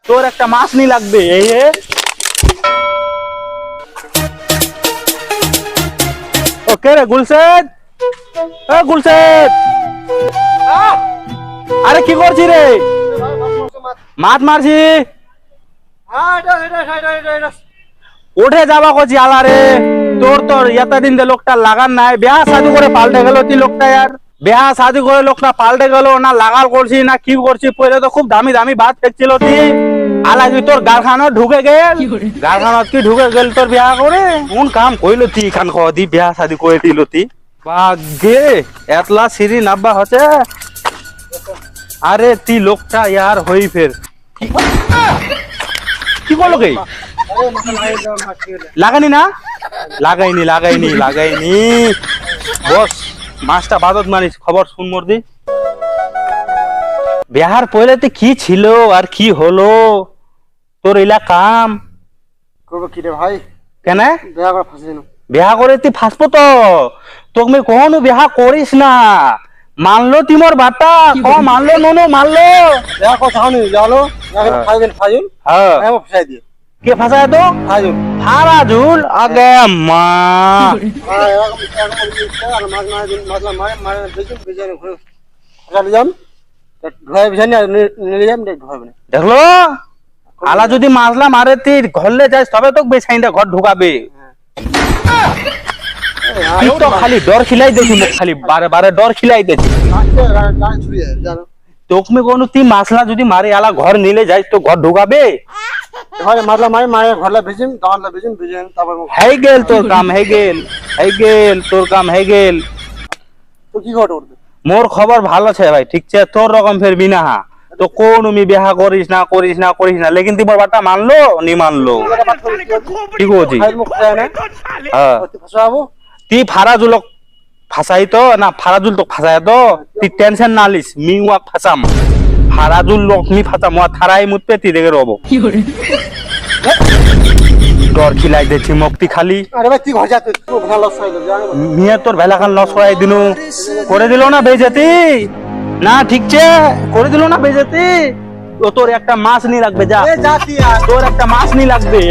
তোর একটা মাছ নি লাগবে এই ওকে রে গুলশেদ, গুলশেদ আরে কি করছি রে? মাছ মারছি। উঠে যাবা করছি আলা রে। তোর এতদিন যে লোকটা লাগান নাই, বিয়া শাদি করে পাল্টে গেল তুই লোকটা। यार বিয়া শাদি করে লোকটা পাল্টে গেল না, লাগাল করছি না কি করছি। পরে তো খুব দামি দামি ভাত ফেকছিল তুই, আলা তুই তোর গারখানা ঢুকে গেল। গারখানা কি ঢুকে গেল তোর বিয়া করে? কোন কাম কইলো তুই খান খাওয়া দি বিয়া শাদি করে দিল তুই? বাগে এতলা সিঁড়ি নাব্বা হচ্ছে। আরে তুই লোকটা यार হই ফের কি বলো গে? লাগানি না? লাগাইনি বস। মাছটা বাদত মারিস, খবর শুন মোর দি। বিহার পয়লে তুই কি ছিল আর কি হলো তোর এলা কাম? করবো কি রে ভাই? কেন বিয়া করে ফাঁসি দিন? বিয়া করে তুই ফাঁসবো তো? তোকে কখনো বিয়া করিস না। মানলো তিমর বাটা ক মানলো ননো মানলো। বিয়া কথা হয়নি জানো? ফাইজুল ফাইজুল হ্যাঁ আমি ফাঁসাই দিয়ে। কে ফাঁসায় তো? ফাইজুল ফারাজুল আগে মা এরকম আর মাছ মারা দিন মাছলা মারে মারে বেজন বেজন ফাঁসালি যাম ধোয়া বিছানি নিয়ে যাম ধোয়াবে না। দেখলো আলা যদি মাছলা মারে তুই ঘরলে যাস তবে তো বেছাইনটা ঘর ঢুকাবে। তুই তো খালি ডর খিলাই দেখি, মুখ খালি বারে বারে ডর খিলাই দেখি। তোকে কোনো তুই মাছলা যদি মারে আলা ঘর নিলে যাই তো ঘর ঢুকাবে। ঘরে মাছলা মারে মারে ঘরলা ভেজিম দাওয়ালা ভেজিম ভেজেন তারপর হয়ে গেল তোর কাম, হয়ে গেল তোর কাম হয়ে গেল। তো কি ঘটে উঠবে? মোর খবর ভালো আছে ভাই, ঠিক আছে? তোর রকম ফের বিনা তো কোন বিবাহ করিস না লেকিন তুই বারবারটা মানলো নি মানলো ঠিক আছে? হ্যাঁ তুই ফারাজুলক ফাঁসাই তো না, ফারাজুল তো ফাঁসাই তো। তুই টেনশন না লিস, মি ওয়াক ফাঁসাম। ফারাজুল লোক মি ফাঁসাম, ওয়া থারাই মুতপে তুই দেখে রব। ডর খিলাই দেখছি মুক্তি খালি। আরে ভাই তুই ঘর যা, তুই ভালো লস হয়ে যাবে জানো? মিয়া তোর ভেলা খান লস করাই দিনু করে দিল না বেজতি না, ঠিক আছে? করে দিল না বেজতি। তোর একটা মাছ নি লাগবে, যা এ জাতি আর তোর একটা মাছ নি লাগবে।